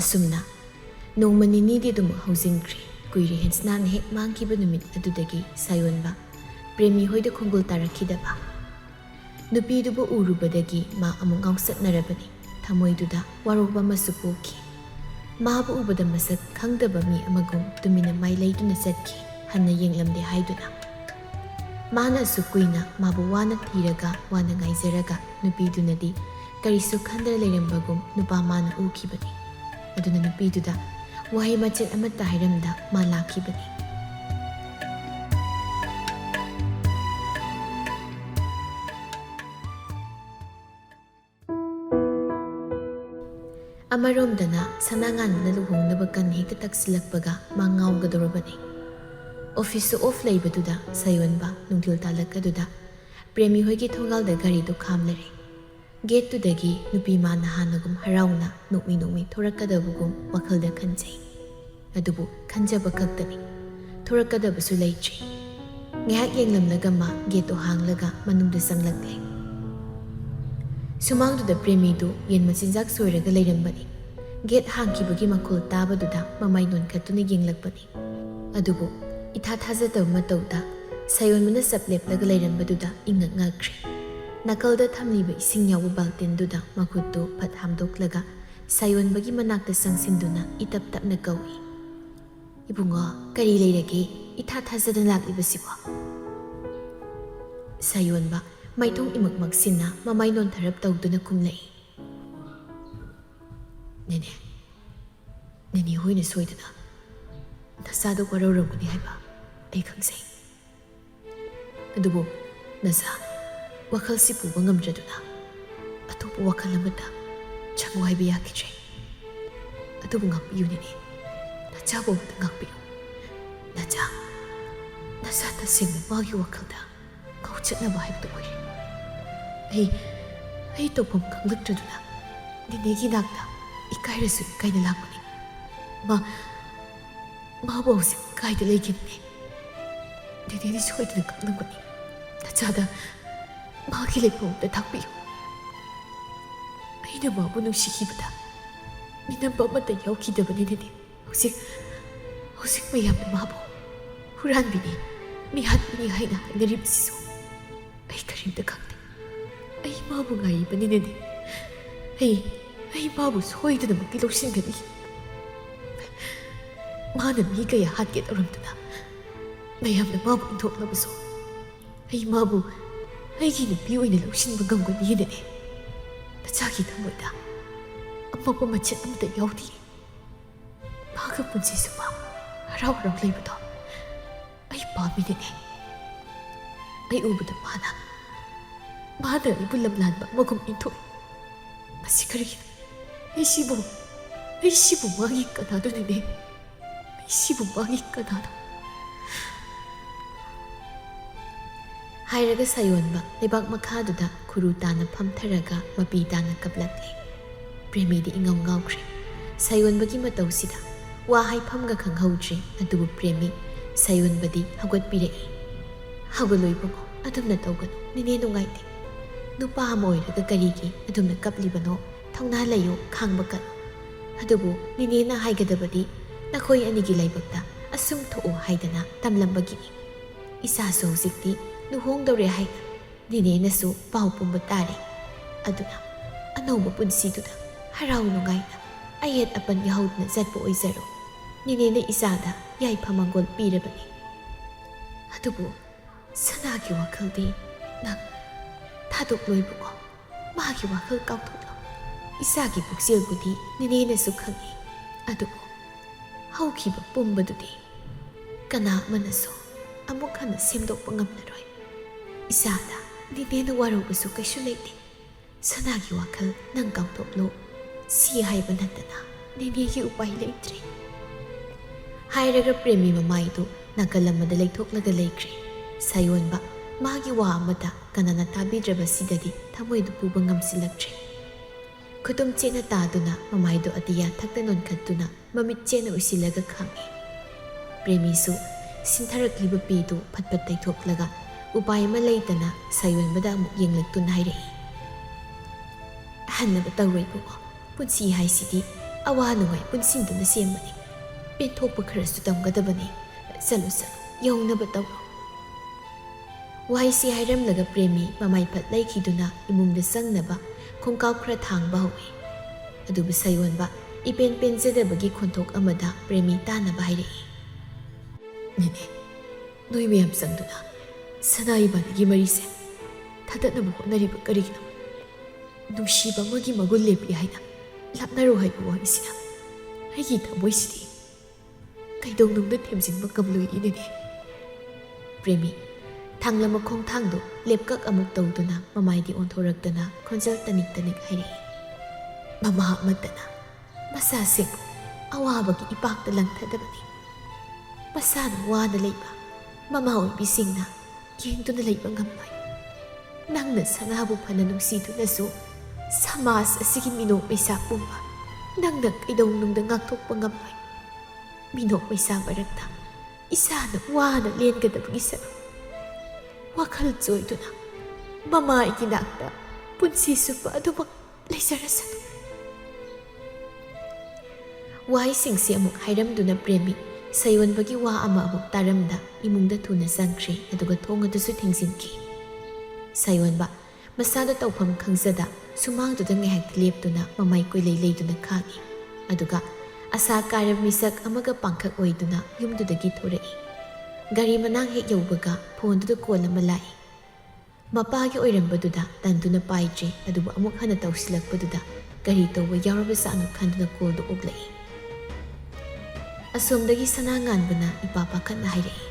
ꯑꯁꯨꯝꯅ ꯅꯣꯡꯃ ꯅꯤꯅꯤꯗꯤ ꯑꯗꯨꯝ ꯍꯧꯖꯤꯟꯈ꯭ꯔꯦ꯫ ꯀꯨꯏꯔꯦ ꯍꯦꯟꯁꯅꯥꯅ ꯍꯦꯛ ꯃꯥꯡꯈꯤꯕ ꯅꯨꯃꯤꯠ ꯑꯗꯨꯗꯒꯤ ꯁꯥꯌꯣꯟꯕ ꯄ꯭ꯔꯦꯃꯤ ꯍꯣꯏꯗ ꯈꯣꯡꯒꯨꯜ ꯇꯥꯔꯛꯈꯤꯗꯕ꯫ ꯅꯨꯄꯤꯗꯨꯕꯨ ꯎꯔꯨꯕꯗꯒꯤ ꯃꯥ ꯑꯃꯨꯛ ꯉꯥꯎꯆꯠꯅꯔꯕꯅꯤ꯫ ꯊꯃꯣꯏꯗꯨꯗ ꯋꯥꯔꯧꯕ ꯑꯃꯁꯨ ꯄꯣꯛꯈꯤ꯫ ꯃꯥꯕꯨ ꯎꯕꯗ ꯃꯁꯛ ꯈꯪꯗꯕ ꯃꯤ ꯑꯃꯒꯨꯝ ꯇꯨꯃꯤꯟꯅ ꯃꯥꯏ ꯂꯩꯗꯨꯅ ꯆꯠꯈꯤ, ꯍꯟꯅ ꯌꯦꯡꯂꯝꯗꯦ ꯍꯥꯏꯗꯨꯅ꯫ ꯃꯥꯅ ꯑꯁꯨꯛ ꯀꯨꯏꯅ ꯃꯥꯕꯨ ꯋꯥꯅ ꯊꯤꯔꯒ ꯋꯥꯅ ꯉꯥꯏꯖꯔꯒ ꯅꯨꯄꯤꯗꯨꯅꯗꯤ ꯀꯔꯤꯁꯨ ꯈꯟꯗꯅ ꯂꯩꯔꯝꯕꯒꯨꯝ ꯅꯨꯄꯥ ꯃꯥꯅ ꯎꯈꯤꯕꯅꯤ꯫ ꯑꯗꯨꯅ ꯅꯨꯄꯤꯗꯨꯗ ꯋꯥꯍꯩ ꯃꯆꯦꯠ ꯑꯃꯠꯇ ꯍꯥꯏꯔꯝꯗ ꯃꯥ ꯂꯥꯛꯈꯤꯕꯅꯤ꯫ ꯑꯃꯔꯣꯝꯗꯅ ꯁꯅꯥꯉꯥꯟꯕꯅ ꯂꯨꯍꯣꯡꯅꯕ ꯀꯟ ꯍꯦꯛꯇ ꯇꯛꯁꯤꯜꯂꯛꯄꯒ ꯃꯥ ꯉꯥꯎꯒꯗꯧꯔꯕꯅꯤ꯫ ꯑꯣꯐꯤꯁꯁꯨ ꯑꯣꯐ ꯂꯩꯕꯗꯨꯗ ꯁꯥꯌꯣꯟꯕ ꯅꯨꯡꯊꯤꯜ ꯇꯥꯜꯂꯛꯀꯗꯨꯗ ꯄ꯭ꯔꯦꯃꯤ ꯍꯣꯏꯒꯤ ꯊꯣꯡꯒꯥꯜꯗ ꯒꯥꯔꯤꯗꯨ ꯈꯥꯝꯂꯔꯦ꯫ ꯒꯦꯠꯇꯨꯗꯒꯤ ꯅꯨꯄꯤ ꯃꯥꯅ ꯍꯥꯟꯅꯒꯨꯝ ꯍꯔꯥꯎꯅ ꯅꯣꯛꯃꯤ ꯊꯣꯔꯛꯀꯗꯕꯒꯨꯝ ꯋꯥꯈꯜꯗ ꯈꯟꯖꯩ꯫ ꯑꯗꯨꯕꯨ ꯈꯟꯖꯕ ꯈꯛꯇꯅꯤ, ꯊꯣꯔꯛꯀꯗꯕꯁꯨ ꯂꯩꯇ꯭ꯔꯤ꯫ ꯉꯥꯏꯍꯥꯛ ꯌꯦꯡꯂꯝꯂꯒ ꯃꯥ ꯒꯦꯠꯇꯨ ꯍꯥꯡꯂꯒ ꯃꯅꯨꯡꯗ ꯆꯪꯂꯛꯂꯦ꯫ ꯁꯨꯃꯥꯡꯗꯨꯗ ꯄ꯭ꯔꯦꯃꯤꯗꯨ ꯌꯦꯟ ꯃꯆꯤꯟꯖꯥꯛ ꯁꯣꯏꯔꯒ ꯂꯩꯔꯝꯕꯅꯤ꯫ ꯒꯦꯠ ꯍꯥꯡꯈꯤꯕꯒꯤ ꯃꯈꯣꯜ ꯇꯥꯕꯗꯨꯗ ꯃꯃꯥꯏ ꯅꯣꯟꯈꯠꯇꯨꯅ ꯌꯦꯡꯂꯛꯄꯅꯤ꯫ ꯑꯗꯨꯕꯨ ꯏꯊꯥ ꯊꯥꯖꯗꯕ ꯃꯇꯧꯗ ꯁꯥꯌꯣꯟꯕꯅ ꯆꯞ ꯂꯦꯞꯂꯒ ꯂꯩꯔꯝꯕꯗꯨꯗ ꯏꯉꯛ ꯉꯛꯈ꯭ꯔꯦ꯫ ꯅꯥꯀꯜꯗ ꯊꯝꯂꯤꯕ ꯏꯁꯤꯡ ꯌꯥꯎꯕ ꯕꯥꯜꯇꯤꯟꯗꯨꯗ ꯃꯈꯨꯠꯇꯨ ꯐꯠ ꯍꯥꯝꯗꯣꯛꯂꯒ ꯁꯥꯌꯣꯟꯕꯒꯤ ꯃꯅꯥꯛꯇ ꯆꯪꯁꯤꯟꯗꯨꯅ ꯏꯇꯞ ꯇꯞꯅ ꯀꯧꯏ, "ꯏꯕꯨꯡꯉꯣ, ꯀꯔꯤ ꯂꯩꯔꯒꯦ? ꯏꯊꯥ ꯊꯥꯖꯗꯅ ꯂꯥꯛꯂꯤꯕꯁꯤꯕꯣ?" ꯁꯥꯌꯣꯟꯕ ꯃꯥꯏꯊꯣꯡ ꯏꯃꯛꯃꯛꯁꯤꯟꯅ ꯃꯃꯥꯏ ꯅꯣꯟꯊꯔꯞ ꯇꯧꯗꯨꯅ ꯈꯨꯝꯂꯛꯏ, "ꯅꯦꯅꯦ ꯍꯣꯏꯅ ꯁꯣꯏꯗꯅ ꯅꯆꯥꯗꯣ ꯋꯥꯔꯧꯔꯝꯒꯅꯤ ꯍꯥꯏꯕ ꯑꯩ ꯈꯪꯖꯩ꯫ ꯑꯗꯨꯕꯨ ꯅꯆꯥ ꯋꯥꯈꯜꯁꯤ ꯄꯨꯕ ꯉꯝꯗ꯭ꯔꯗꯨꯅ ꯑꯇꯣꯞꯄ ꯋꯥꯈꯜ ꯑꯃꯗ ꯆꯪꯉꯨ ꯍꯥꯏꯕ ꯌꯥꯈꯤꯗ꯭ꯔꯦ꯫ ꯑꯗꯨꯕꯨ ꯉꯥꯛꯄꯤꯌꯨ ꯅꯦꯅꯦ, ꯅꯆꯥꯕꯨ ꯑꯃꯨꯛꯇ ꯉꯥꯛꯄꯤꯌꯨ꯫ ꯅꯆꯥ ꯇꯁꯦꯡꯅ ꯃꯥꯒꯤ ꯋꯥꯈꯜꯗ ꯉꯥꯎꯆꯠꯅꯕ ꯍꯥꯏꯕꯗꯨ ꯑꯣꯏꯔꯦ꯫ ꯑꯩ ꯇꯧꯐꯝ ꯈꯪꯂꯛꯇ꯭ꯔꯗꯨꯅ ꯅꯦꯅꯦꯒꯤ ꯅꯥꯛꯇ ꯏꯀꯥꯏꯔꯁꯨ ꯏꯀꯥꯏꯅ ꯂꯥꯛꯄꯅꯤ꯫ ꯃꯥꯕꯨ ꯍꯧꯖꯤꯛ ꯀꯥꯏꯗ ꯂꯩꯈꯤꯕꯅꯤ? ꯅꯦꯅꯦꯗꯤ ꯁꯣꯏꯗꯅ ꯈꯪꯂꯝꯒꯅꯤ꯫ ꯅꯆꯥꯗ ꯃꯥꯒꯤ ꯂꯩꯐꯝ ꯑꯝꯇ ꯇꯥꯛꯄꯤꯌꯨ꯫ ꯑꯩꯅ ꯃꯥꯕꯨ ꯅꯨꯡꯁꯤꯈꯤꯕꯗ ꯃꯤꯅꯝꯕ ꯑꯃꯠꯇ ꯌꯥꯎꯈꯤꯗꯕꯅꯤ ꯅꯦꯅꯦ꯫ ꯍꯧꯖꯤꯛ ꯃꯌꯥꯝꯅ ꯃꯥꯕꯨ ꯍꯨꯔꯥꯟꯕꯤꯅꯤ, ꯃꯤꯍꯥꯠꯄꯤꯅꯤ ꯍꯥꯏꯅ ꯍꯥꯏꯅꯔꯤꯕꯁꯤꯁꯨ ꯑꯩ ꯀꯔꯤꯝꯇ ꯈꯪꯗꯦ꯫ ꯑꯩ ꯃꯥꯕꯨ ꯉꯥꯏꯔꯤꯕꯅꯤ ꯅꯦꯅꯦ꯫ ꯑꯩ ꯃꯥꯕꯨ ꯁꯣꯏꯗꯅꯃꯛꯀꯤ ꯂꯧꯁꯤꯟꯒꯅꯤ꯫ ꯃꯥꯅ ꯃꯤ ꯀꯌꯥ ꯍꯥꯠꯀꯦ ꯇꯧꯔꯝꯗꯨꯅ ꯃꯌꯥꯝꯅ ꯃꯥꯕꯨ ꯏꯟꯊꯣꯛꯂꯕꯁꯨ ꯑꯩ ꯃꯥꯕꯨ ꯑꯩꯒꯤ ꯅꯨꯄꯤ ꯑꯣꯏꯅ ꯂꯧꯁꯤꯟꯕ ꯉꯝꯒꯅꯤ ꯅꯦꯅꯦ꯫ ꯅꯆꯥꯒꯤ ꯊꯃꯣꯏꯗ ꯑꯃꯣꯠꯄ ꯃꯆꯦꯠ ꯑꯃꯠꯇ ꯌꯥꯎꯗꯤꯌꯦ꯫ ꯃꯥꯒ ꯄꯨꯟꯁꯤ ꯆꯨꯞꯄ ꯍꯔꯥꯎ ꯂꯩꯕꯗꯣ ꯑꯩ ꯄꯥꯝꯃꯤ ꯅꯦꯅꯦ꯫ ꯑꯩ ꯎꯕꯗ ꯃꯥꯅ ꯑꯩꯕꯨ ꯂꯝꯂꯥꯟꯕ ꯑꯃꯒꯨꯝ ꯏꯟꯊꯣꯛꯏ꯫ ꯃꯁꯤ ꯀꯔꯤꯒꯤꯅꯣ? ꯑꯩ ꯁꯤꯕꯨ ꯃꯥꯒꯤ ꯀꯅꯥꯅꯣ ꯅꯦꯅꯦ? ꯑꯩ ꯁꯤꯕꯨ ꯃꯥꯒꯤ ꯀꯅꯥꯅꯣ?" ꯍꯥꯏꯔꯒ ꯁꯥꯌꯣꯟꯕ ꯂꯩꯕꯥꯛ ꯃꯈꯥꯗꯨꯗ ꯈꯨꯔꯨ ꯇꯥꯅ ꯐꯝꯊꯔꯒ ꯃꯄꯤ ꯇꯥꯅ ꯀꯞꯂꯛꯂꯦ꯫ ꯄ꯭ꯔꯦꯃꯤꯗꯤ ꯏꯉꯥꯎ ꯉꯥꯎꯈ꯭ꯔꯦ ꯁꯥꯌꯣꯟꯕꯒꯤ ꯃꯇꯧꯁꯤꯗ꯫ ꯋꯥ ꯍꯥꯏꯐꯝꯒ ꯈꯪꯍꯧꯗ꯭ꯔꯦ꯫ ꯑꯗꯨꯕꯨ ꯄ꯭ꯔꯦꯃꯤ ꯁꯥꯌꯣꯟꯕꯗꯤ ꯍꯧꯒꯠꯄꯤꯔꯛꯏ, "ꯍꯧꯒꯠꯂꯣ ꯏꯕꯨꯡꯉꯣ, ꯑꯗꯨꯝꯅ ꯇꯧꯒꯅꯨ, ꯅꯦꯅꯦ ꯅꯨꯡꯉꯥꯏꯇꯦ꯫ ꯅꯨꯄꯥ ꯑꯃ ꯑꯣꯏꯔꯒ ꯀꯔꯤꯒꯤ ꯑꯗꯨꯝꯅ ꯀꯞꯂꯤꯕꯅꯣ? ꯊꯧꯅꯥ ꯂꯩꯌꯨ, ꯈꯥꯡꯕ ꯀꯟ꯫ ꯑꯗꯨꯕꯨ ꯅꯦꯅꯦꯅ ꯍꯥꯏꯒꯗꯕꯗꯤ ꯅꯈꯣꯏ ꯑꯅꯤꯒꯤ ꯂꯥꯏꯕꯛꯇ ꯑꯁꯨꯝ ꯊꯣꯛꯎ ꯍꯥꯏꯗꯅ ꯇꯝꯂꯝꯕꯒꯤꯅꯤ꯫ ꯏꯆꯥꯁꯨ ꯍꯧꯖꯤꯛꯇꯤ ꯂꯨꯍꯣꯡꯗꯧꯔꯦ ꯍꯥꯏꯅ ꯅꯦꯅꯦꯅꯁꯨ ꯄꯥꯎ ꯄꯨꯝꯕ ꯇꯥꯔꯦ꯫ ꯑꯗꯨꯅ ꯑꯅꯧꯕ ꯄꯨꯟꯁꯤꯗꯨꯗ ꯍꯔꯥꯎ ꯅꯨꯡꯉꯥꯏꯅ ꯑꯌꯦꯠ ꯑꯄꯟ ꯌꯥꯍꯧꯗꯅ ꯆꯠꯄ ꯑꯣꯏꯖꯔꯣ꯫ ꯅꯦꯅꯦꯅ ꯏꯆꯥꯗ ꯌꯥꯏꯐ ꯃꯪꯒꯣꯜ ꯄꯤꯔꯕꯅꯤ꯫ ꯑꯗꯨꯕꯨ ꯁꯅꯥꯒꯤ ꯋꯥꯈꯜꯗꯤ ꯅꯪ ꯊꯥꯗꯣꯛꯂꯣ ꯏꯕꯨꯡꯉꯣ, ꯃꯥꯒꯤ ꯋꯥꯈꯜ ꯀꯥꯎꯊꯣꯛꯂꯣ꯫ ꯏꯆꯥꯒꯤ ꯄꯨꯛꯆꯦꯜꯕꯨꯗꯤ ꯅꯦꯅꯦꯅꯁꯨ ꯈꯪꯏ꯫ ꯑꯗꯨꯕꯨ ꯍꯧꯈꯤꯕ ꯄꯨꯝꯕꯗꯨꯗꯤ ꯀꯅꯥ ꯑꯃꯅꯁꯨ ꯑꯃꯨꯛ ꯍꯟꯅ ꯁꯦꯝꯗꯣꯛꯄ ꯉꯝꯂꯔꯣꯏ꯫ ꯏꯆꯥꯗ ꯅꯦꯅꯦꯅ ꯋꯥꯔꯧꯕꯁꯨ ꯀꯩꯁꯨ ꯂꯩꯇꯦ꯫ ꯁꯅꯥꯒꯤ ꯋꯥꯈꯜ ꯅꯪ ꯀꯥꯎꯊꯣꯛꯂꯣ꯫ ꯁꯤ ꯍꯥꯏꯕ ꯅꯠꯇꯅ ꯅꯦꯅꯦꯒꯤ ꯎꯄꯥꯏ ꯂꯩꯇ꯭ꯔꯦ." ꯍꯥꯏꯔꯒ ꯄ꯭ꯔꯦꯃꯤ ꯃꯃꯥꯏꯗꯨ ꯅꯥꯀꯜ ꯑꯃꯗ ꯂꯩꯊꯣꯛꯂꯒ ꯂꯩꯈ꯭ꯔꯦ꯫ ꯁꯥꯌꯣꯟꯕ ꯃꯥꯒꯤ ꯋꯥ ꯑꯃꯗ ꯀꯅꯥꯅ ꯇꯥꯕꯤꯗ꯭ꯔꯕꯁꯤꯗꯗꯤ ꯊꯃꯣꯏꯗꯨ ꯄꯨꯕ ꯉꯝꯁꯤꯜꯂꯛꯇ꯭ꯔꯦ꯫ ꯈꯨꯇꯨꯝ ꯆꯦꯠꯅ ꯇꯥꯗꯨꯅ ꯃꯃꯥꯏꯗꯨ ꯑꯇꯤꯌꯥ ꯊꯛꯇ ꯅꯣꯟꯈꯠꯇꯨꯅ ꯃꯃꯤꯠ ꯆꯦꯠꯅ ꯎꯏꯁꯤꯜꯂꯒ ꯈꯥꯡꯉꯤ꯫ ꯄ꯭ꯔꯦꯃꯤꯁꯨ ꯁꯤꯟꯊꯔꯛꯂꯤꯕ ꯄꯤꯗꯨ ꯐꯠ ꯐꯠ ꯇꯩꯊꯣꯛꯂꯒ ꯎꯄꯥꯏ ꯑꯃ ꯂꯩꯇꯅ ꯁꯥꯌꯣꯟꯕꯗ ꯑꯃꯨꯛ ꯌꯦꯡꯂꯛꯇꯨꯅ ꯍꯥꯏꯔꯛꯏ, "ꯑꯍꯟꯅꯕ ꯇꯧꯔꯣ ꯏꯕꯨꯡꯉꯣ, ꯄꯨꯟꯁꯤ ꯍꯥꯏꯁꯤꯗꯤ ꯑꯋꯥ ꯅꯨꯡꯉꯥꯏ ꯄꯨꯟꯁꯤꯟꯗꯨꯅ ꯁꯦꯝꯕꯅꯤ ꯄꯦꯟꯊꯣꯛꯄ ꯈꯔꯁꯨ ꯇꯝꯒꯗꯕꯅꯤ ꯆꯠꯂꯨ ꯌꯧꯅꯕ ꯇꯧꯔꯣ ꯋꯥꯍꯩꯁꯤ ꯍꯥꯏꯔꯝꯂꯒ ꯄ꯭ꯔꯦꯃꯤ ꯃꯃꯥꯏ ꯐꯠ ꯂꯩꯈꯤꯗꯨꯅ ꯏꯃꯨꯡꯗ ꯆꯪꯅꯕ ꯈꯣꯡꯀꯥꯎ ꯈꯔ ꯊꯥꯡꯕ ꯍꯧꯏ ꯑꯗꯨꯕꯨ ꯁꯥꯌꯣꯟꯕ ꯏꯄꯦꯟ ꯄꯦꯟꯖꯗꯕꯒꯤ ꯈꯣꯟꯊꯣꯛ ꯑꯃꯗ ꯄ꯭ꯔꯦꯃꯤ ꯇꯥꯅꯕ ꯍꯥꯏꯔꯛꯏ ꯅꯦꯅꯦ ꯅꯣꯏ ꯃꯌꯥꯝ ꯆꯪꯗꯨꯅ ꯁꯅꯥ ꯏꯕꯥꯅꯤꯒꯤ ꯃꯔꯤꯁꯦ ꯊꯥꯗꯠꯅꯕ ꯍꯣꯠꯅꯔꯤꯕ ꯀꯔꯤꯒꯤꯅꯣ ꯅꯨꯡꯁꯤꯕ ꯑꯃꯒꯤ ꯃꯒꯨꯟ ꯂꯦꯞꯄꯤ ꯍꯥꯏꯅ ꯂꯥꯞꯅꯔꯣ ꯍꯥꯏꯕ ꯋꯥꯍꯩꯁꯤꯅ ꯑꯩꯒꯤ ꯊꯃꯣꯏꯁꯤꯗꯤ ꯀꯩꯗꯧꯅꯨꯡꯗ ꯊꯦꯝꯖꯤꯟꯕ ꯉꯝꯂꯣꯏ ꯏꯅꯦꯅꯦ ꯄ꯭ꯔꯦꯃꯤ ꯊꯥꯡꯂꯝꯕ ꯈꯣꯡꯊꯥꯡꯗꯨ ꯂꯦꯞꯀꯛ ꯑꯃꯨꯛ ꯇꯧꯗꯨꯅ ꯃꯃꯥꯏꯗꯤ ꯑꯣꯟꯊꯣꯔꯛꯇꯨꯅ ꯈꯣꯟꯖꯦꯜ ꯇꯅꯤꯛ ꯇꯅꯤꯛ ꯍꯥꯏꯔꯛꯏ ꯃꯃꯥ ꯑꯃꯠꯇꯅ ꯃꯆꯥꯁꯤꯡꯕꯨ ꯑꯋꯥꯕꯒꯤ ꯏꯄꯥꯛꯇ ꯂꯪꯊꯗꯕꯅꯤ ꯃꯁꯥꯅ ꯋꯥꯅ ꯂꯩꯕ ꯃꯃꯥ ꯑꯣꯏꯕꯤꯁꯤꯡꯅ ꯌꯦꯡꯗꯨꯅ ꯂꯩꯕ ꯉꯝꯂꯣꯏ ꯅꯪꯅ ꯁꯅꯥꯕꯨ ꯐꯅ ꯅꯨꯡꯁꯤꯗꯨꯅꯁꯨ ꯁꯃꯥꯖ ꯑꯁꯤꯒꯤ ꯃꯤꯅꯣꯛ ꯃꯩꯁꯥ ꯄꯨꯝꯕ ꯅꯪꯅ ꯀꯩꯗꯧꯅꯨꯡꯗ ꯉꯥꯛꯊꯣꯛꯄ ꯉꯝꯂꯣꯏ ꯃꯤꯅꯣꯛ ꯃꯩꯁꯥ ꯃꯔꯛꯇ ꯏꯁꯥꯅ ꯋꯥꯅ ꯂꯦꯟꯒꯗꯕꯒꯤ ꯁꯔꯨꯛ ꯋꯥꯈꯜ ꯆꯣꯏꯗꯨꯅ ꯃꯃꯥꯒꯤ ꯅꯥꯛꯇ ꯄꯨꯟꯁꯤ ꯆꯨꯞꯄ ꯑꯗꯨꯃꯛ ꯂꯩꯖꯔꯁꯅꯨ ꯋꯥꯍꯩꯁꯤꯡꯁꯤ ꯑꯃꯨꯛ ꯍꯥꯏꯔꯝꯗꯨꯅ ꯄ꯭ꯔꯦꯃꯤ ꯁꯥꯌꯣꯟꯕꯒꯤ ꯋꯥ ꯑꯃ ꯑꯃꯨꯛ ꯇꯥꯔꯝꯗ ꯏꯃꯨꯡꯗ ꯊꯨꯅ ꯆꯪꯈ꯭ꯔꯦ ꯑꯗꯨꯒ ꯊꯣꯡ ꯑꯗꯨꯁꯨ ꯊꯤꯡꯖꯤꯟꯈꯤ ꯁꯥꯌꯣꯟꯕ ꯃꯁꯥꯗ ꯇꯧꯐꯝ ꯈꯪꯖꯗ ꯁꯨꯃꯥꯡꯗꯨꯗ ꯉꯥꯏꯍꯥꯛꯇ ꯂꯦꯞꯇꯨꯅ ꯃꯃꯥꯏ ꯀꯣꯏꯂꯩ ꯂꯩꯗꯨꯅ ꯈꯥꯡꯉꯤ ꯑꯗꯨꯒ ꯑꯁꯥ ꯀꯥꯏꯔꯕ ꯃꯤꯁꯛ ꯑꯃꯒ ꯄꯥꯡꯈꯛ ꯑꯣꯏꯗꯨꯅ ꯌꯨꯝꯗꯨꯗꯒꯤ ꯊꯣꯔꯛꯏ ꯒꯥꯔꯤ ꯃꯅꯥꯛ ꯍꯦꯛ ꯌꯧꯕꯒ ꯐꯣꯟꯗꯨꯗ ꯀꯣꯜ ꯑꯃ ꯂꯥꯛꯏ ꯃꯄꯥꯒꯤ ꯑꯣꯏꯔꯝꯕꯗꯨꯗ ꯇꯟꯗꯨꯅ ꯄꯥꯏꯗ꯭ꯔꯦ ꯑꯗꯨꯕꯨ ꯑꯃꯨꯛ ꯍꯟꯅ ꯇꯧꯁꯤꯜꯂꯛꯄꯗꯨꯗ ꯀꯔꯤ ꯇꯧꯕ ꯌꯥꯎꯔꯕꯖꯥꯠꯅꯣ ꯈꯟꯗꯨꯅ ꯀꯣꯜꯗꯨ ꯑꯣꯛꯂꯛꯏ ꯑꯁꯣꯝꯗꯒꯤ ꯁꯅꯥ ꯉꯥꯟꯕꯅ ꯏꯄꯥ ꯄꯥꯈꯠꯅ ꯍꯥꯏꯔꯛꯏ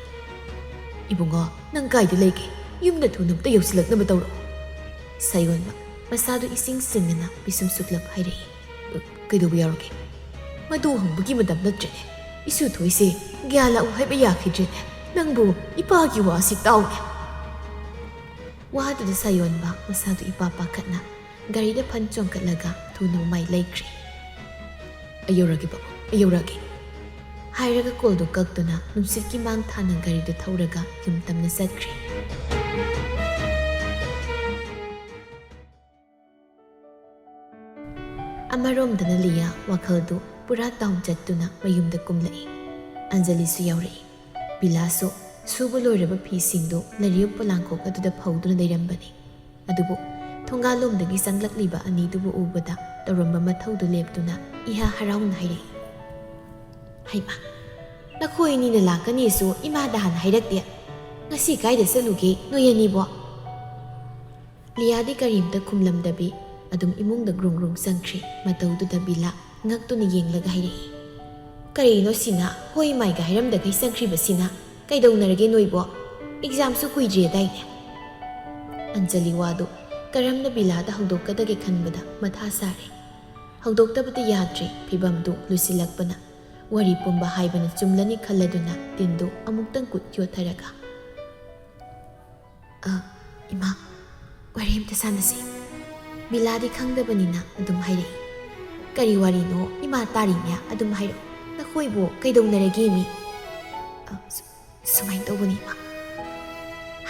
ꯏꯕꯨꯡꯉꯣ ꯅꯪ ꯀꯥꯏꯗ ꯂꯩꯒꯦ ꯌꯨꯝꯗ ꯊꯨꯅ ꯑꯝꯇ ꯌꯧꯁꯤꯜꯂꯛꯅꯕ ꯇꯧꯔꯛꯑꯣ ꯁꯥꯌꯣꯟꯕ ꯃꯁꯥꯗꯨ ꯏꯁꯤꯡ ꯁꯤꯡꯅꯅ ꯄꯤꯁꯨꯝ ꯁꯨꯛꯂꯞ ꯍꯥꯏꯔꯛꯏ ꯀꯩꯗꯧꯕ ꯌꯥꯎꯔꯒꯦ ꯃꯗꯨ ꯍꯪꯕꯒꯤ ꯃꯇꯝ ꯅꯠꯇ꯭ꯔꯦꯅꯦ ꯏꯁꯨ ꯊꯣꯏꯁꯦ ꯒ꯭ꯌꯥꯟ ꯂꯥꯛꯎ ꯍꯥꯏꯕ ꯌꯥꯈꯤꯗ꯭ꯔꯦꯅꯦ ꯅꯪꯕꯨ ꯏꯄꯥꯒꯤ ꯋꯥꯁꯤ ꯇꯥꯎꯅꯦ ꯋꯥꯗꯨꯗ ꯁꯥꯌꯣꯟꯕ ꯃꯁꯥꯗꯨ ꯏꯄꯥ ꯄꯥꯈꯠꯅ ꯒꯥꯔꯤꯗ ꯐꯟ ꯆꯣꯡꯈꯠꯂꯒ ꯊꯨꯅ ꯃꯃꯥꯏ ꯂꯩꯈ꯭ꯔꯦ ꯑꯩ ꯌꯧꯔꯒꯦ ꯕꯥꯕꯨ ꯑꯩ ꯌꯧꯔꯒꯦ ꯍꯥꯏꯔꯒ ꯀꯣꯜꯗꯨ ꯀꯛꯇꯨꯅ ꯅꯨꯡꯁꯤꯠꯀꯤ ꯃꯥꯡ ꯊꯥꯅ ꯒꯥꯔꯤꯗꯨ ꯊꯧꯔꯒ ꯌꯨꯝ ꯇꯝꯅ ꯆꯠꯈ꯭ꯔꯦ ꯑꯃꯔꯣꯝꯗꯅ ꯂꯤꯌꯥ ꯋꯥꯈꯜꯗꯨ ꯄꯨꯔꯥ ꯗꯥꯎꯟ ꯆꯠꯇꯨꯅ ꯃꯌꯨꯝꯗ ꯀꯨꯝꯂꯛꯏ ꯑꯟꯖꯂꯤꯁꯨ ꯌꯥꯎꯔꯛꯏ ꯕꯤꯂꯥꯁꯨ ꯁꯨꯕ ꯂꯣꯏꯔꯕ ꯐꯤꯁꯤꯡꯗꯨ ꯂꯩꯔꯤꯌꯨ ꯄꯣꯂꯥꯡꯈꯣꯛ ꯑꯗꯨꯗ ꯐꯧꯗꯨꯅ ꯂꯩꯔꯝꯕꯅꯤ ꯑꯗꯨꯕꯨ ꯊꯣꯡꯒꯥꯜꯂꯣꯝꯗꯒꯤ ꯆꯪꯂꯛꯂꯤꯕ ꯑꯅꯤꯗꯨꯕꯨ ꯎꯕꯗ ꯇꯧꯔꯝꯕ ꯃꯊꯧꯗꯨ ꯂꯦꯞꯇꯨꯅ ꯏꯍꯥ ꯍꯔꯥꯎꯅ ꯍꯥꯏꯔꯛꯏ ꯍꯩꯃꯥ ꯅꯈꯣꯏ ꯑꯅꯤꯅ ꯂꯥꯛꯀꯅꯤꯁꯨ ꯏꯃꯥꯗ ꯍꯥꯟꯅ ꯍꯥꯏꯔꯛꯇꯦ ꯉꯁꯤ ꯀꯥꯏꯗ ꯆꯠꯂꯨꯒꯦ ꯅꯣꯏ ꯑꯅꯤꯕꯣ ꯂꯤꯌꯥꯗꯤ ꯀꯔꯤꯝꯇ ꯈꯨꯝꯂꯝꯗꯕꯤ ꯑꯗꯨꯝ ꯏꯃꯨꯡꯗ ꯒ꯭ꯔꯨꯡ ꯒ꯭ꯔꯨꯡ ꯆꯪꯈ꯭ꯔꯤ ꯃꯇꯧꯗꯨꯗ ꯕꯤꯂꯥ ꯉꯛꯇꯨꯅ ꯌꯦꯡꯂꯒ ꯍꯥꯏꯔꯛꯏ ꯀꯔꯤꯅꯣ ꯁꯤꯅ ꯍꯣꯏ ꯃꯥꯏꯒ ꯍꯥꯏꯔꯝꯗꯈꯩ ꯆꯪꯈ꯭ꯔꯤꯕꯁꯤꯅ ꯀꯩꯗꯧꯅꯔꯒꯦ ꯅꯣꯏꯕꯣ ꯑꯦꯛꯖꯥꯝꯁꯨ ꯀꯨꯏꯗ꯭ꯔꯦꯗꯥꯏꯅꯦ ꯑꯟꯖꯂꯤ ꯋꯥꯗꯨ ꯀꯔꯝꯅ ꯕꯤꯂꯥꯗ ꯍꯧꯗꯣꯛꯀꯗꯒꯦ ꯈꯟꯕꯗ ꯃꯊꯥ ꯁꯥꯔꯦ ꯍꯧꯗꯣꯛꯇꯕꯗꯤ ꯌꯥꯗ꯭ꯔꯦ ꯐꯤꯕꯝꯗꯨ ꯂꯨꯁꯤꯜꯂꯛꯄꯅ ꯋꯥꯔꯤ ꯄꯨꯝꯕ ꯍꯥꯏꯕꯅ ꯆꯨꯝꯂꯅꯤ ꯈꯜꯂꯗꯨꯅ ꯇꯤꯟꯗꯨ ꯑꯃꯨꯛꯇꯪ ꯀꯨꯠ ꯌꯣꯠꯊꯔꯒ ꯏꯃꯥ ꯋꯥꯔꯤ ꯑꯝꯇ ꯁꯥꯟꯅꯁꯤ ꯕꯤꯂꯥꯗꯤ ꯈꯪꯗꯕꯅꯤꯅ ꯑꯗꯨꯝ ꯍꯥꯏꯔꯛꯏ ꯀꯔꯤ ꯋꯥꯔꯤꯅꯣ ꯏꯃꯥ ꯇꯥꯔꯤꯅꯦ ꯑꯗꯨꯝ ꯍꯥꯏꯔꯛꯑꯣ ꯅꯈꯣꯏꯕꯨ ꯀꯩꯗꯧꯅꯔꯒꯦ ꯃꯤ ꯁꯨꯃꯥꯏꯅ ꯇꯧꯕꯅꯤ ꯏꯃꯥ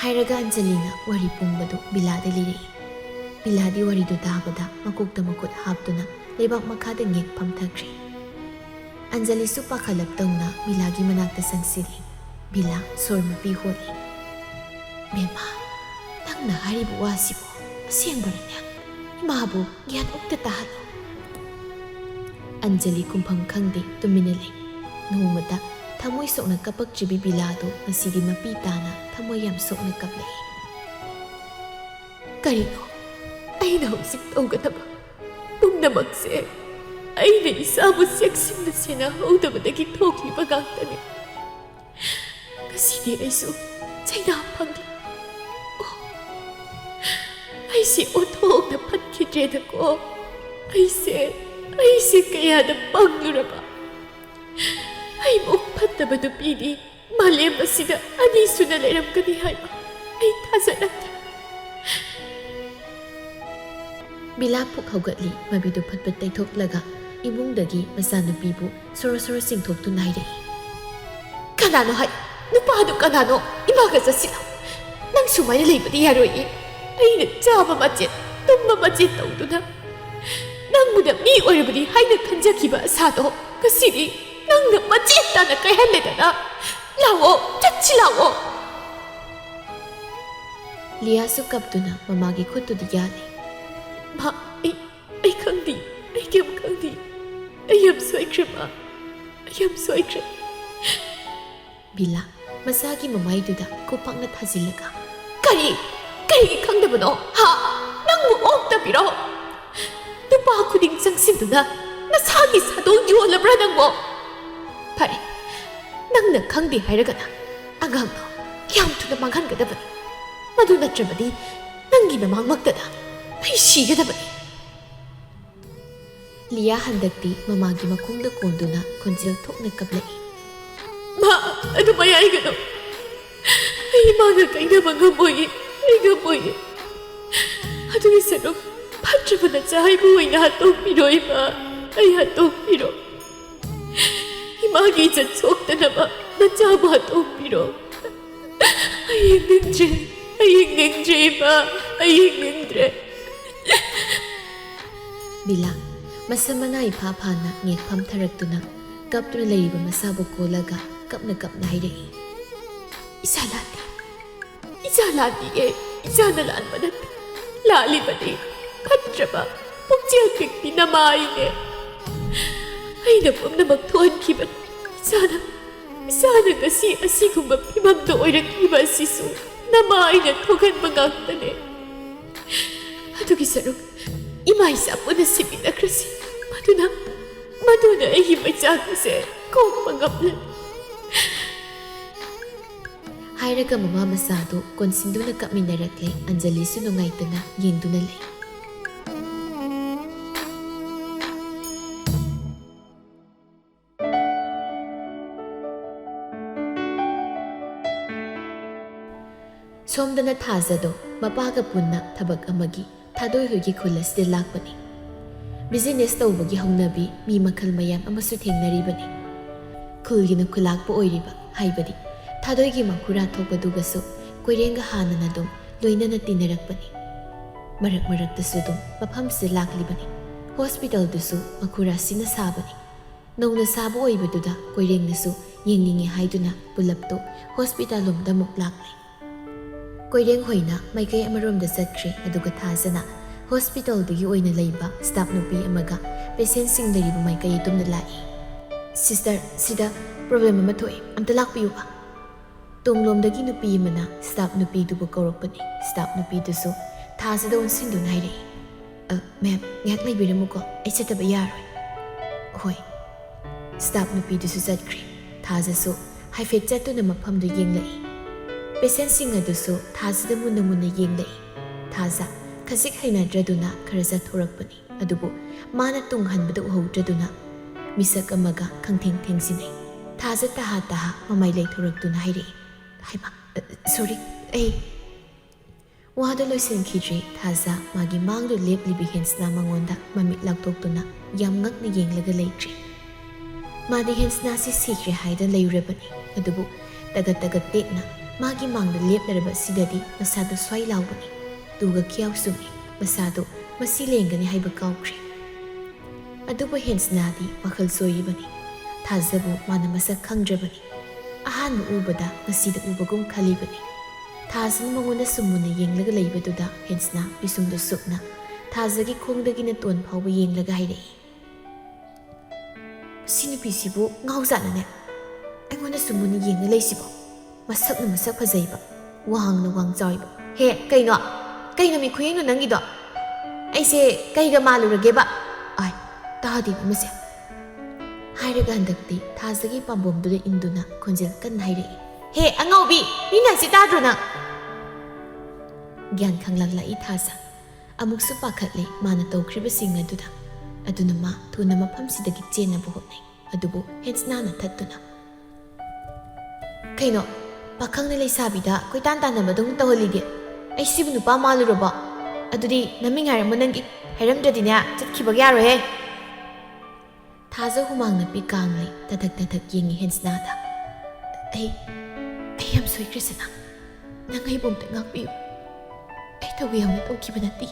ꯍꯥꯏꯔꯒ ꯑꯟꯖꯂꯤꯅ ꯋꯥꯔꯤ ꯄꯨꯝꯕꯗꯨ ꯕꯤꯂꯥꯗ ꯂꯤꯔꯛꯏ ꯕꯤꯂꯥꯗꯤ ꯋꯥꯔꯤꯗꯨ ꯇꯥꯕꯗ ꯃꯀꯣꯛꯇ ꯃꯈꯨꯠ ꯍꯥꯞꯇꯨꯅ ꯂꯩꯕꯥꯛ ꯃꯈꯥꯗ ꯉꯦꯛ ꯐꯝꯊꯈ꯭ꯔꯦ ꯑꯟꯖꯂꯤꯁꯨ ꯄꯥꯈꯠꯂꯞꯇꯧꯅ ꯕꯤꯂꯥꯒꯤ ꯃꯅꯥꯛꯇ ꯆꯪꯁꯤꯜꯂꯤ ꯕꯤꯂꯥ ꯁꯣꯔ ꯃꯄꯤ ꯍꯣꯜꯂꯤ ꯕꯦꯝꯃ ꯅꯪꯅ ꯍꯥꯏꯔꯤꯕ ꯋꯥꯁꯤꯕꯨ ꯑꯁꯦꯡꯕꯔꯅꯦ ꯏꯃꯥꯕꯨ ꯒ꯭ꯌꯥꯟ ꯑꯝꯇ ꯇꯥꯍꯜꯂꯣ ꯑꯟꯖꯂꯤ ꯈꯨꯝꯐꯝ ꯈꯪꯗꯦ ꯇꯨꯃꯤꯟꯅ ꯂꯩ ꯅꯣꯡꯃꯇ ꯊꯃꯣꯏ ꯁꯣꯛꯅ ꯀꯞꯄꯛꯇ꯭ꯔꯤꯕꯤ ꯕꯤꯂꯥꯗꯨ ꯉꯁꯤꯗꯤ ꯃꯄꯤ ꯇꯥꯅ ꯊꯃꯣꯏ ꯌꯥꯝ ꯁꯣꯛꯅ ꯀꯞꯂꯛꯏ ꯀꯔꯤꯅꯣ ꯑꯩꯅ ꯍꯧꯖꯤꯛ ꯇꯧꯒꯗꯕ ꯄꯨꯝꯅꯃꯛꯁꯦ ꯑꯩꯅ ꯏꯁꯥꯕꯨ ꯆꯦꯛꯁꯤꯟꯅ ꯁꯦꯟꯅꯍꯧꯗꯕꯗꯒꯤ ꯊꯣꯛꯂꯤꯕ ꯉꯥꯛꯇꯅꯤ ꯉꯁꯤꯗꯤ ꯑꯩꯁꯨ ꯆꯩꯅꯥ ꯐꯪꯂꯤ ꯑꯩꯁꯦ ꯑꯣꯟꯊꯣꯛꯅ ꯐꯠꯈꯤꯗ꯭ꯔꯦꯗꯀꯣ ꯑꯩꯁꯦ ꯀꯌꯥꯗ ꯄꯪꯂꯨꯔꯕ ꯑꯩꯃꯨꯛ ꯐꯠꯇꯕ ꯅꯨꯄꯤꯗꯤ ꯃꯥꯂꯦꯝ ꯑꯁꯤꯗ ꯑꯅꯤ ꯁꯨꯅ ꯂꯩꯔꯝꯒꯅꯤ ꯍꯥꯏꯕ ꯑꯩ ꯊꯥꯖꯔꯛꯇꯦ ꯕꯤꯂꯥ ꯄꯨꯛ ꯍꯧꯒꯠꯂꯤ ꯃꯕꯤꯗꯨ ꯐꯠꯐꯠ ꯇꯩꯊꯣꯛꯂꯒ ꯏꯃꯨꯡꯗꯒꯤ ꯃꯆꯥꯅꯨꯄꯤꯕꯨ ꯁꯣꯔꯣ ꯁꯣꯔꯣ ꯆꯤꯡꯊꯣꯛꯇꯨꯅ ꯍꯥꯏꯔꯛꯏ ꯀꯅꯥꯅꯣ ꯍꯥꯏ ꯅꯨꯄꯥꯗꯨ ꯀꯅꯥꯅꯣ ꯏꯃꯥꯒ ꯆꯠꯁꯤꯜꯂꯣ ꯅꯪ ꯁꯨꯃꯥꯏꯅ ꯂꯩꯕꯗꯤ ꯌꯥꯔꯣꯏꯌꯦ ꯑꯩꯅ ꯆꯥꯕ ꯃꯆꯦꯠ ꯇꯨꯝꯕ ꯃꯆꯦꯠ ꯇꯧꯗꯨꯅ ꯅꯪꯕꯨꯗ ꯃꯤ ꯑꯣꯏꯔꯕꯗꯤ ꯍꯥꯏꯅ ꯈꯟꯖ ꯄꯦꯟꯖꯈꯤꯕ ꯑꯁꯥꯗꯣ ꯉꯁꯤꯗꯤ ꯅꯪꯅ ꯃꯆꯦꯠ ꯇꯥꯅ ꯀꯥꯏꯍꯜꯂꯦꯗꯅ ꯂꯥꯛꯑꯣ ꯆꯠꯁꯤ ꯂꯥꯛꯑꯣ ꯂꯤꯌꯥꯁꯨ ꯀꯞꯇꯨꯅ ꯃꯃꯥꯒꯤ ꯈꯨꯠꯇꯨꯗ ꯌꯥꯜꯂꯤ ꯃꯥ ꯑꯩ ꯈꯪꯗꯦ ꯑꯩ ꯀꯩꯝ ꯈꯪꯗꯦ ꯑꯩ ꯌꯥꯝ ꯁꯣꯏꯈ꯭ꯔꯦ ꯃꯥ ꯑꯩ ꯌꯥꯝ ꯁꯣꯏꯈ꯭ꯔꯦ ꯕꯤꯂꯥ ꯃꯁꯥꯒꯤ ꯃꯃꯥꯏꯗꯨꯗ ꯈꯨꯄꯥꯛꯅ ꯊꯥꯖꯤꯜꯂꯒ ꯀꯔꯤꯒꯤ ꯈꯪꯗꯕꯅꯣ ꯍꯥ ꯅꯪꯕꯨ ꯑꯣꯛꯇꯕꯤꯔꯣ ꯅꯨꯄꯥ ꯈꯨꯗꯤꯡ ꯆꯪꯁꯤꯟꯗꯨꯅ ꯅꯁꯥꯒꯤ ꯁꯥꯗꯣꯡ ꯌꯣꯜꯂꯕ꯭ꯔꯥ ꯅꯪꯕꯣ ꯐꯔꯦ ꯅꯪꯅ ꯈꯪꯗꯦ ꯍꯥꯏꯔꯒꯅ ꯑꯉꯥꯡꯗꯣ ꯌꯥꯝ ꯊꯨꯅ ꯃꯥꯡꯍꯟꯒꯗꯕꯅꯤ ꯃꯗꯨ ꯅꯠꯇ꯭ꯔꯕꯗꯤ ꯅꯪꯒꯤ ꯅꯃꯥꯡꯃꯛꯇꯗ ꯑꯩ ꯁꯤꯒꯗꯕꯅꯤ ꯂꯤꯌꯥ ꯍꯟꯗꯛꯇꯤ ꯃꯃꯥꯒꯤ ꯃꯈꯣꯡꯗ ꯀꯣꯟꯗꯨꯅ ꯈꯣꯟꯖꯦꯜ ꯊꯣꯛꯅ ꯀꯞꯂꯛꯏ ꯃꯥ ꯑꯗꯨ ꯃꯌꯥꯏꯒꯅꯣ ꯑꯩ ꯏꯃꯥꯒ ꯀꯩꯅꯕ ꯉꯝꯃꯣꯏꯌꯦ ꯑꯩ ꯉꯝꯃꯣꯏꯌꯦ ꯑꯗꯨꯒꯤ ꯁꯔꯨꯛ ꯐꯠꯇ꯭ꯔꯕ ꯅꯆꯥ ꯑꯩꯕꯨ ꯑꯣꯏꯅ ꯍꯥꯠꯇꯣꯛꯄꯤꯔꯣ ꯏꯃꯥ ꯑꯩ ꯍꯥꯠꯇꯣꯛꯄꯤꯔꯣ 이마기 이제 속되나봐 나 잡아도비로 아잉능제 이마 아잉능제 빌라 마사마나 이파파나 녜팜 타락두나 kaptuna layba masabu kolaga kapna hairei isalani e isana lan banat lali bani phatraba pukjel pikni namai ne aina pumna makthon kiba isana gasi asigumba pimamda oirakkiba asisu namai na thogan bangaktane adugi saruk imai sapuna sipina krasi maduna ahi machakase kokpa ngamle hairaga mama masado konsinduna kapminarakle anjali su nungaitana yengduna lei somdana thazado mapaga punna thabak amagi thadoi hogi khulasde lakpani business tawbagi haunabi mi makhal mayam amasu thengnaribani khulgina khulakpa oiriba haibadi thadoigi makhura thokpadugasu koirenga hanana dum loinana tinarakpani marak tasu dum mafam se laklibani hospital dusu makhura sina sabani nongna sabu oibaduda koirengnasu yengningi haiduna pulapto hospital lomda muk lakle koireng hoina maikai amarom da sakri aduga thazana hospital dagi oina leiba staff nupi amaga patient sing leriba maikai tumna lai sister sida problem ama thoi amta lakpiu ba tonglom dagi nupi mana staff nupi dubu korokpani staff nupi dusu thazada on sindu naire ma'am ngak lai biramu ko ai sataba yaroi hoi staff nupi dusu satkri thazasu haifet chatuna mafam du yenglai patient sing adusu thazada munna yenglai thaza khasik hainadraduna kharaja thorakpani adubu mana tunghanbada uhawdraduna misak amaga khangtheng thengsinai thaja taha mamai lai thoraktuna haire haiba sorry ai wada loisen khidri thaja magi mangdu leplibi hensna mangonda mamit laktoktuna yam ngakna yenglaga leitri madi hensna si sikre haida leirabani adubu tagat tekna magi mangdu leplaraba sidadi masada swai lawbani tuga kiyaw sumi masado masilengani haiba kaukri aduba hensnadi wakhal soyibani thazabu mana masak khangdrabani ahan ubada nasida ubagum khalibani thazan mangona sumuna yenglaga leibaduda hensna bisungda sukna thazagi khongdagi na ton phawba yenglaga hairei sinu pisibu ngaujana ne aingona sumuna yengna leisibo masak phajaiba wangna wang chaiba he kaino mi khuyeng no nangi do aise kaiga malurage ba ai tadi mase hairaga handakti thazagi pambom du induna khonjel kan haire he angaubi ni nang si tadro na gyan khanglang la I thaza amuk su pakhatle mana tawkhriba sing aduna ma thuna mafam sidagi chena bo hotnai adubu hensna na thattuna kaino pakhang ne leisabida koitan tan na badung tawhlige ai sibu nupa maluraba adudi naming haram nangi haramdadina chatkibag yaro he thaza humang na pikanglai tadak yengi hensna da ai am soi krisana nangai bom ta ngakpi ai tawi am na tokibana ti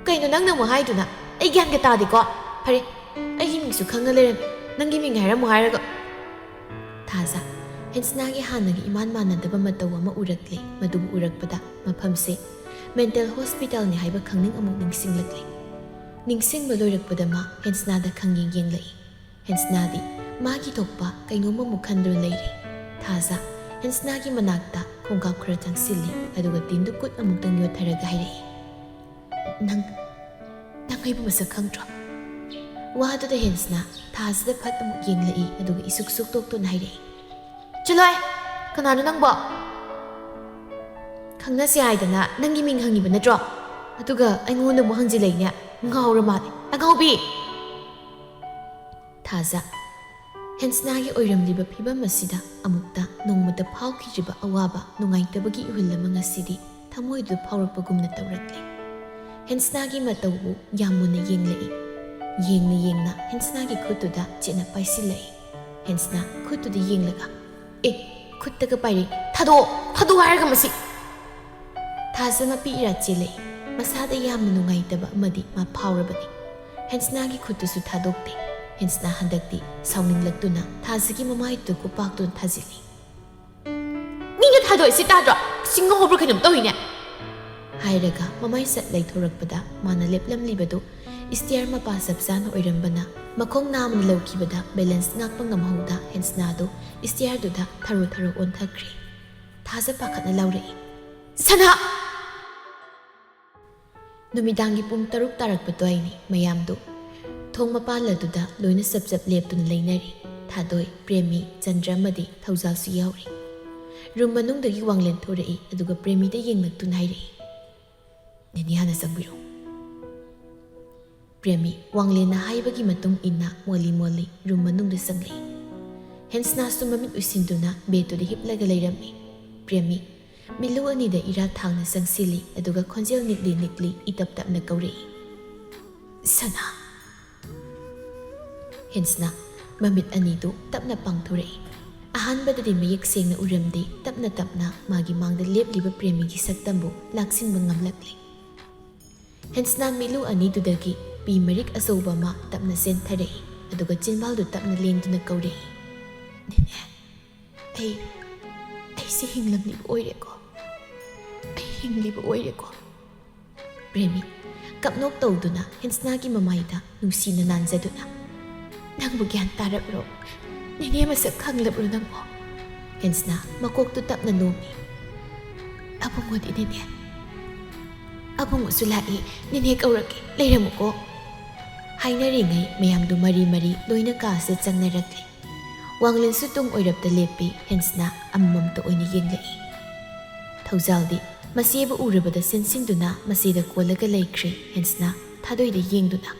kaino nang na mo haiduna ai gyan ga tadi ko phare ꯃꯤꯡꯁꯨ ꯈꯪꯅ ꯂꯩꯔꯝꯃꯤ ꯅꯪꯒꯤ ꯃꯤꯡ ꯍꯥꯏꯔꯝꯃꯨ ꯍꯥꯏꯔꯒ ꯊꯥꯖ ꯍꯦꯟꯁꯅꯥꯒꯤ ꯍꯥꯟꯅꯒꯤ ꯏꯃꯥꯟ ꯃꯥꯟꯅꯗꯕ ꯃꯇꯧ ꯑꯃ ꯎꯔꯛꯂꯦ ꯃꯗꯨꯕꯨ ꯎꯔꯛꯄꯗ ꯃꯐꯝꯁꯦ ꯃꯦꯟꯇꯦꯜ ꯍꯣꯁꯄꯤꯇꯥꯜꯅꯤ ꯍꯥꯏꯕ ꯈꯪꯅꯤꯡ ꯑꯃꯨꯛ ꯅꯤꯡꯁꯤꯡꯂꯛꯂꯦ ꯅꯤꯡꯁꯤꯡꯕ ꯂꯣꯏꯔꯛꯄꯗ ꯃꯥ ꯍꯦꯟꯁꯅꯥꯗ ꯈꯪꯌꯦꯡ ꯌꯦꯡꯂꯛꯏ ꯍꯦꯟꯁꯅꯥꯗꯤ ꯃꯥꯒꯤ ꯊꯣꯛꯄ ꯀꯩꯅꯣꯝꯃꯨꯛ ꯈꯟꯗꯨꯅ ꯂꯩꯔꯤ ꯊꯥꯖ ꯍꯦꯟꯁꯅꯥꯒꯤ ꯃꯅꯥꯛꯇ ꯈꯣꯡꯀꯥꯞ ꯈꯔ ꯆꯪꯁꯤꯜꯂꯤ ꯑꯗꯨꯒ ꯇꯤꯟꯗꯨ ꯀꯨꯠ ꯑꯃꯨꯛꯇꯪ ꯌꯣꯠꯊꯔꯒ ꯍꯥꯏꯔꯛꯏ ꯅꯪ ꯑꯩꯕꯨ ꯃꯁꯛ ꯈꯪꯗ꯭ꯔꯣ ꯋꯥꯗꯨꯗ ꯍꯦꯟꯁꯅꯥ ꯊꯥꯖꯗ ꯐꯠ ꯑꯃꯨꯛ ꯌꯦꯡꯂꯛꯏ ꯑꯗꯨꯒ ꯏꯁꯨꯛ ꯁꯨꯛꯇꯣꯛꯇꯨꯅ ꯍꯥꯏꯔꯛꯏ ꯆꯠꯂꯣꯏ ꯀꯅꯥꯅꯣ ꯅꯪꯕꯣ ꯈꯪꯅꯁꯤ ꯍꯥꯏꯗꯅ ꯅꯪꯒꯤ ꯃꯤꯡ ꯍꯪꯉꯤꯕ ꯅꯠꯇ꯭ꯔꯣ ꯑꯗꯨꯒ ꯑꯩꯉꯣꯟꯗ ꯑꯃꯨꯛ ꯍꯪꯖꯤꯜꯂꯛꯏꯅꯦ ꯉꯥꯎꯔ ꯃꯥꯜꯂꯦ ꯑꯉꯥꯎꯕꯤ ꯊꯥꯖ ꯍꯦꯟꯁꯅꯥꯒꯤ ꯑꯣꯏꯔꯝꯂꯤꯕ ꯐꯤꯕꯝ ꯑꯁꯤꯗ ꯑꯃꯨꯛꯇ ꯅꯣꯡꯃꯇ ꯐꯥꯎꯈꯤꯗ꯭ꯔꯤꯕ ꯑꯋꯥꯕ ꯅꯨꯡꯉꯥꯏꯇꯕꯒꯤ ꯏꯍꯨꯜ ꯑꯃ ꯉꯁꯤꯗꯤ ꯊꯃꯣꯏꯗꯨ ꯐꯥꯎꯔꯛꯄꯒꯨꯝꯅ ꯇꯧꯔꯛꯂꯦ ꯍꯦꯟꯁꯅꯥꯒꯤ ꯃꯇꯧꯕꯨ ꯌꯥꯝ ꯃꯨꯟꯅ ꯌꯦꯡꯂꯛꯏ ꯌꯦꯡꯅ ꯌꯦꯡꯅ ꯍꯦꯟꯁꯅꯥꯒꯤ ꯈꯨꯠꯇꯨꯗ ꯆꯦꯠꯅ ꯄꯥꯏꯁꯤꯜꯂꯛꯏ ꯍꯦꯟꯁꯅꯥ ꯈꯨꯠꯇꯨꯗ ꯌꯦꯡꯂꯒ ꯈꯨꯠꯇꯒ ꯄꯥꯏꯔꯛꯏ ꯊꯥꯗꯣꯛꯑꯣ ꯍꯥꯏꯔꯒ ꯃꯁꯤ ꯊꯥꯖ ꯃꯄꯤ ꯏꯔꯥ ꯆꯦꯜꯂꯛꯏ ꯃꯁꯥꯗ ꯌꯥꯝꯅ ꯅꯨꯡꯉꯥꯏꯇꯕ ꯑꯃꯗꯤ ꯃꯥ ꯐꯥꯎꯔꯕꯅꯤ ꯍꯦꯟꯁꯅꯥꯒꯤ ꯈꯨꯠꯇꯨꯁꯨ ꯊꯥꯗꯣꯛꯇꯦ ꯍꯦꯟꯁꯅꯥ ꯍꯟꯗꯛꯇꯤ ꯁꯥꯎꯅꯤꯡꯂꯛꯇꯨꯅ ꯊꯥꯖꯒꯤ ꯃꯃꯥꯏꯗꯨ ꯈꯨꯄꯥꯛꯇꯨꯅ ꯊꯥꯖꯤꯜꯂꯤ ꯃꯤꯅ ꯊꯥꯗꯣꯛꯏꯁꯤ ꯇꯥꯗ꯭ꯔꯣ ꯁꯤ ꯉꯥꯎꯕ꯭ꯔꯥ ꯀꯩꯅꯣꯝ ꯇꯧꯏꯅꯦ ꯍꯥꯏꯔꯒ ꯃꯃꯥꯏ ꯆꯠ ꯂꯩꯊꯣꯔꯛꯄꯗ ꯃꯥꯅ ꯂꯦꯞꯂꯝꯂꯤꯕꯗꯨ ꯏꯁꯇꯤꯌꯥꯔ ꯃꯄꯥ ꯆꯞ ꯆꯥꯅ ꯑꯣꯏꯔꯝꯕꯅ ꯃꯈꯣꯡ ꯅꯥꯝꯅ ꯂꯧꯈꯤꯕꯗ ꯕꯦꯂꯦꯟꯁ ꯉꯥꯛꯄ ꯉꯝꯍꯧꯗ ꯍꯦꯟꯁꯅꯥꯗꯨ ꯏꯁꯇꯤꯌꯥꯔꯗꯨꯗ ꯊꯔꯣ ꯊꯔꯣ ꯑꯣꯟꯊꯈ꯭ꯔꯦ ꯊꯥꯖ ꯄꯥꯈꯠꯅ ꯂꯥꯎꯔꯛꯏ ꯁꯅꯥ ꯅꯨꯃꯤꯗꯥꯡꯒꯤ ꯄꯨꯡ 6 ꯇꯥꯔꯛꯄ ꯇꯣꯏꯅꯤ ꯃꯌꯥꯝꯗꯨ ꯊꯣꯡ ꯃꯄꯥꯜ ꯑꯗꯨꯗ ꯂꯣꯏꯅ ꯆꯞ ꯆꯞ ꯂꯦꯞꯇꯨꯅ ꯂꯩꯅꯔꯤ ꯊꯥꯗꯣꯏ ꯄ꯭ꯔꯦꯃꯤ ꯆꯟꯗ꯭ꯔ ꯑꯃꯗꯤ ꯊꯧꯖꯥꯜꯁꯨ ꯌꯥꯎꯔꯤ ꯔꯨꯝ ꯃꯅꯨꯡꯗꯒꯤ ꯋꯥꯡꯂꯦꯟ ꯊꯣꯔꯛꯏ ꯑꯗꯨꯒ ꯄ꯭ꯔꯦꯃꯤꯗ ꯌꯦꯡꯂꯛꯇꯨꯅ ꯍꯥꯏꯔꯛꯏ ꯅꯦꯅꯦ ꯍꯥꯟꯅ ꯆꯪꯕꯤꯔꯣ ꯄ꯭ꯔꯦꯃꯤ ꯋꯥꯡꯂꯦꯟꯅ ꯍꯥꯏꯕꯒꯤ ꯃꯇꯨꯡ ꯏꯟꯅ ꯃꯣꯜꯂꯤ ꯔꯨꯝ ꯃꯅꯨꯡꯗ ꯆꯪꯂꯛꯏ ꯍꯦꯟꯁꯅꯥꯁꯨ ꯃꯃꯤꯠ ꯎꯏꯁꯤꯟꯗꯨꯅ ꯕꯦꯗꯇꯨꯗ ꯍꯤꯞꯂꯒ ꯂꯩꯔꯝꯃꯤ ꯄ꯭ꯔꯦꯃꯤ ꯃꯤꯠꯂꯨ ꯑꯅꯤꯗ ꯏꯔꯥ ꯊꯥꯡꯅ ꯆꯪꯁꯤꯜꯂꯤ ꯑꯗꯨꯒ ꯈꯣꯟꯖꯦꯜ ꯅꯤꯛꯂꯤ ꯏꯇꯞ ꯇꯞꯅ ꯀꯧꯔꯛꯏ ꯁꯅꯥ ꯍꯦꯟꯁꯅꯥ ꯃꯃꯤꯠ ꯑꯅꯤꯗꯨ ꯇꯞꯅ ꯄꯥꯡꯊꯣꯔꯛꯏ ꯑꯍꯥꯟꯕꯗꯗꯤ ꯃꯌꯦꯛ ꯁꯦꯡꯅ ꯎꯔꯝꯗꯦ ꯇꯞꯅ ꯇꯞꯅ ꯃꯥꯒꯤ ꯃꯥꯡꯗ ꯂꯦꯞꯂꯤꯕ ꯄ꯭ꯔꯦꯃꯤꯒꯤ ꯁꯛꯇꯝꯕꯨ ꯂꯥꯛꯁꯤꯟꯕ ꯉꯝꯂꯛꯂꯤ ꯍꯦꯟꯁꯅꯥ ꯃꯤꯠꯂꯨ ꯑꯅꯤꯗꯨꯗꯒꯤ ꯄꯤ ꯃꯔꯤꯛ ꯑꯆꯧꯕ ꯑꯃ ꯇꯞꯅ ꯆꯦꯟꯊꯔꯛꯏ ꯑꯗꯨꯒ ꯆꯤꯟꯕꯥꯜꯗꯨ ꯇꯞꯅ ꯂꯦꯡꯗꯨꯅ ꯀꯧꯔꯛꯏ ꯅꯦꯅꯦ ꯑꯩꯁꯦ ꯍꯤꯡꯂꯝꯂꯤꯕ ꯑꯣꯏꯔꯦꯀꯣ ꯑꯩ ꯍꯤꯡꯂꯤꯕ ꯑꯣꯏꯔꯦꯀꯣ ꯄ꯭ꯔꯦꯃꯤ ꯀꯞꯅꯣꯛ ꯇꯧꯗꯨꯅ ꯍꯦꯟꯁꯅꯥꯒꯤ ꯃꯃꯥꯏꯗ ꯅꯨꯡꯁꯤꯅ ꯅꯥꯟꯖꯗꯨꯅ ꯅꯪꯕꯨ ꯒ꯭ꯌꯥꯟ ꯇꯥꯔꯕ꯭ꯔꯣ ꯅꯦꯅꯦ ꯃꯁꯛ ꯈꯪꯂꯕ꯭ꯔꯣ ꯅꯪꯕꯣ ꯍꯦꯟꯁꯅꯥ ꯃꯀꯣꯛꯇꯨ ꯇꯞꯅ ꯅꯣꯝꯃꯤ ꯑꯕꯨꯡꯉꯣꯗꯤ ꯅꯦꯅꯦ ꯑꯕꯨꯡꯉꯣꯁꯨ ꯂꯥꯛꯏ ꯅꯦꯅꯦ ꯀꯧꯔꯛꯀꯦ ꯂꯩꯔꯝꯃꯨꯀꯣ ꯍꯥꯏꯅꯔꯤꯉꯩ ꯃꯌꯥꯝꯗꯨ ꯃꯔꯤ ꯂꯣꯏꯅ ꯀꯥꯁꯤꯗ ꯆꯪꯅꯔꯛꯂꯤ ꯋꯥꯡꯂꯦꯟꯁꯨ ꯇꯨꯡ ꯑꯣꯏꯔꯞꯇ ꯂꯦꯞꯄꯤ ꯍꯦꯟꯁꯅꯥ ꯑꯃꯃꯝꯇ ꯑꯣꯏꯅ ꯌꯦꯡꯂꯛꯏ ꯊꯧꯖꯥꯜꯗꯤ ꯃꯆꯦꯕꯨ ꯎꯔꯕꯗ ꯆꯦꯟꯁꯤꯟꯗꯨꯅ ꯃꯆꯦꯗ ꯀꯣꯜꯂꯒ ꯂꯩꯈ꯭ꯔꯦ ꯍꯦꯟꯁꯅꯥ ꯊꯥꯗꯣꯏꯗ ꯌꯦꯡꯗꯨꯅ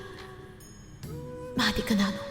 ꯃꯥꯗꯤ ꯀꯅꯥꯅꯣ